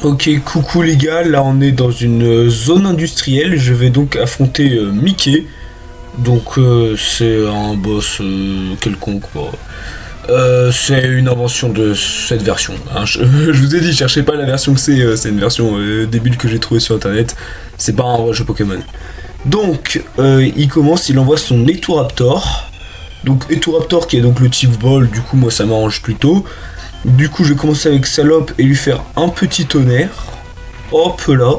Ok, coucou les gars, là on est dans une zone industrielle, je vais donc affronter Mickey. Donc c'est un boss quelconque. Bon. C'est une invention de cette version, hein. Je vous ai dit, cherchez pas la version que c'est une version débile que j'ai trouvée sur internet. C'est pas un vrai jeu Pokémon. Donc il commence, il envoie son Eturaptor. Donc Eturaptor qui est donc le type vol, du coup moi ça m'arrange plutôt. Du coup je vais commencer avec Salope et lui faire un petit tonnerre. Hop là.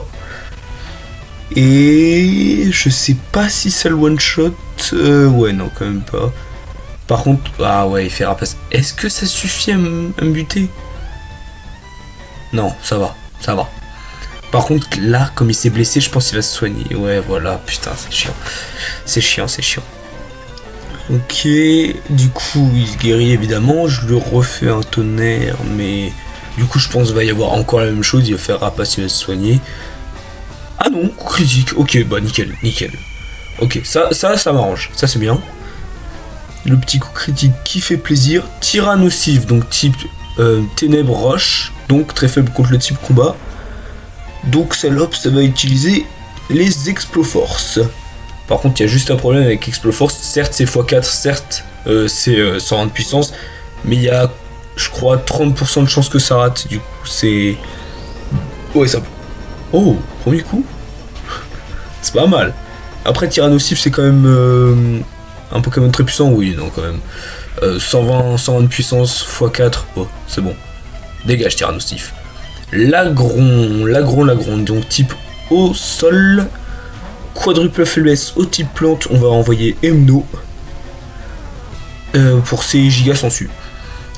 Et je sais pas si ça le one shot. Ouais non quand même pas. Par contre, ah ouais il fait rapace. Est-ce que ça suffit à me buter? Non, ça va, ça va. Par contre là comme il s'est blessé je pense qu'il va se soigner. Ouais voilà, putain c'est chiant. C'est chiant, c'est chiant. Ok, du coup il se guérit évidemment, je lui refais un tonnerre, mais du coup je pense qu'il va y avoir encore la même chose, il va faire rapace, il va se soigner. Ah non, coup critique, ok, bah nickel, nickel. Ok, ça m'arrange, ça c'est bien. Le petit coup critique qui fait plaisir. Tyrannosif, donc type ténèbres roche, donc très faible contre le type combat. Donc Salope, ça va utiliser les Exploforce. Par contre, il y a juste un problème avec Exploforce. Certes, c'est x4, certes, c'est 120 de puissance, mais il y a, je crois, 30% de chance que ça rate. Du coup, c'est. Ouais, ça. Oh, premier coup. C'est pas mal. Après, Tyrannosif, c'est quand même un Pokémon très puissant. Oui, non, quand même. 120 de puissance x4, oh, c'est bon. Dégage, Tyrannosif. Lagron, donc type au sol. Quadruple faiblesse au type plante, on va envoyer Emno pour ses gigas sensu.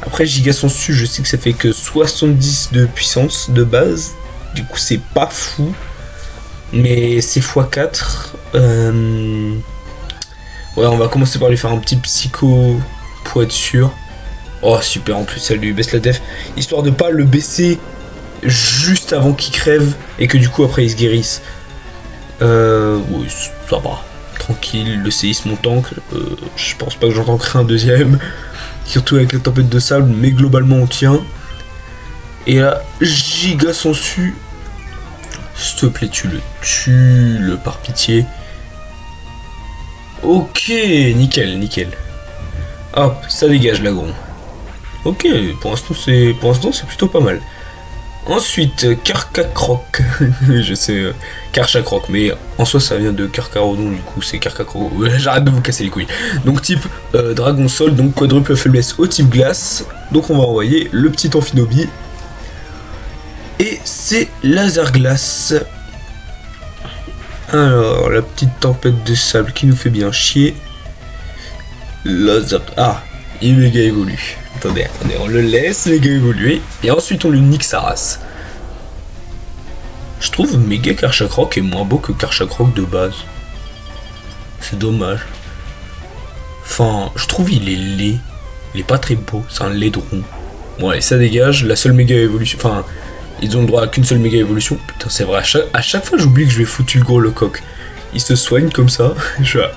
Après gigas sensu, je sais que ça fait que 70 de puissance de base, du coup c'est pas fou, mais c'est x4. Ouais, on va commencer par lui faire un petit psycho pour être sûr. Oh super, en plus ça lui baisse la def, histoire de pas le baisser juste avant qu'il crève et que du coup après il se guérisse. Oui, ça va. Tranquille, le séisme mon tank. Je pense pas que j'en tankerai un deuxième. Surtout avec la tempête de sable, mais globalement on tient. Et là, giga sensu. S'il te plaît, tu le tues, par pitié. Ok, nickel, nickel. Hop, ça dégage l'agron. Ok, pour l'instant c'est plutôt pas mal. Ensuite, Carcacroc. Je sais, Karchakroc, mais en soi ça vient de Carcarodon, du coup c'est Carcacroc. J'arrête de vous casser les couilles. Donc type Dragon Sol, donc quadruple faiblesse au type glace. Donc on va envoyer le petit Amphinobi. Et c'est Laser Glace. Alors, la petite tempête de sable qui nous fait bien chier. Laser. Ah, il méga évolue. Attendez, on le laisse méga évoluer. Et ensuite on lui nique sa race. Je trouve méga Karchakroc est moins beau que Karchakroc de base. C'est dommage. Enfin, je trouve il est laid. Il est pas très beau, c'est un laidron. Bon allez, ça dégage, la seule méga évolution. Enfin, ils ont le droit à qu'une seule méga évolution. Putain, c'est vrai, à chaque fois j'oublie que je vais foutre le gros le coq. Il se soigne comme ça. Je suis à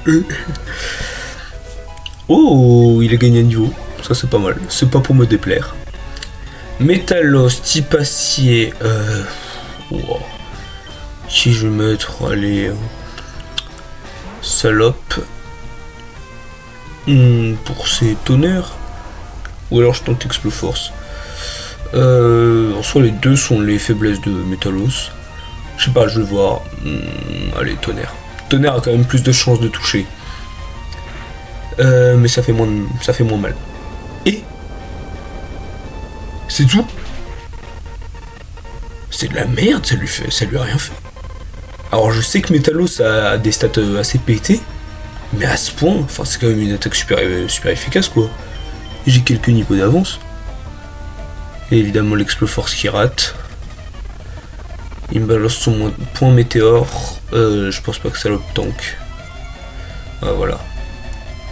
Oh, il a gagné un niveau. Ça c'est pas mal, c'est pas pour me déplaire. Métallos, type acier. Wow. Si je vais mettre, allez, Salope. Pour ses tonnerres. Ou alors je tente Exploforce. En soi les deux sont les faiblesses de Métallos. Je sais pas, je vais voir. Allez, tonnerre. Tonnerre a quand même plus de chances de toucher. Mais ça fait moins mal. Et c'est tout. C'est de la merde, ça lui a rien fait. Alors je sais que Métallos a des stats assez pétées, mais à ce point, enfin c'est quand même une attaque super efficace quoi. J'ai quelques niveaux d'avance. Et évidemment l'Exploforce qui rate. Il me balance son point météore. Je pense pas que ça le tank. Ah voilà.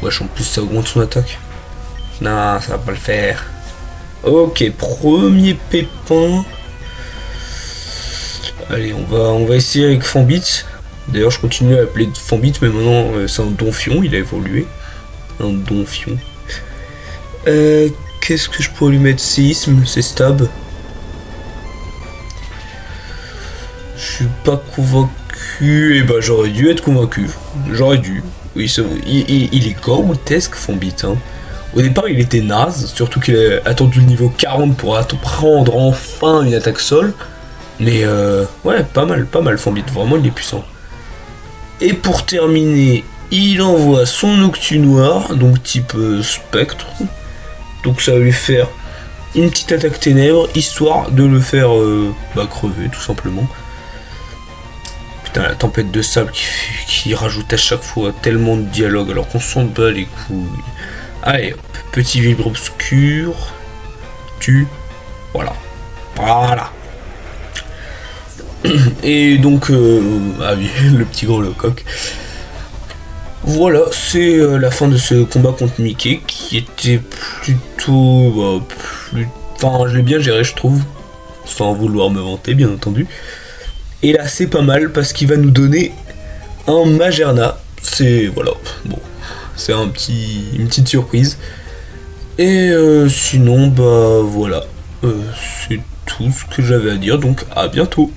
Wesh, en plus ça augmente son attaque. Non, ça va pas le faire. Ok, premier pépin. Allez, on va essayer avec Fambit. D'ailleurs, je continue à l'appeler Fambit, mais maintenant c'est un Donphion, il a évolué. Un Donphion. Qu'est-ce que je pourrais lui mettre? Séisme, c'est stab. suis pas convaincu. Et bah j'aurais dû être convaincu. J'aurais dû. Oui, il est grotesque Fombit. Hein. Au départ il était naze, surtout qu'il a attendu le niveau 40 pour prendre enfin une attaque sol. Mais ouais, pas mal Fombit, vraiment il est puissant. Et pour terminer, il envoie son Octu noir, donc type spectre. Donc ça va lui faire une petite attaque ténèbres, histoire de le faire crever tout simplement. Putain, la tempête de sable qui rajoute à chaque fois tellement de dialogue alors qu'on s'en bat les couilles. Allez, hop, petit vibre obscur. Voilà. Et donc, ah oui, le petit gros coq. Voilà, c'est la fin de ce combat contre Mickey qui était plutôt. Enfin, je l'ai bien géré, je trouve. Sans vouloir me vanter, bien entendu. Et là, c'est pas mal parce qu'il va nous donner un Magerna. C'est. Voilà, bon. C'est une petite surprise. Et sinon, voilà. C'est tout ce que j'avais à dire, donc à bientôt.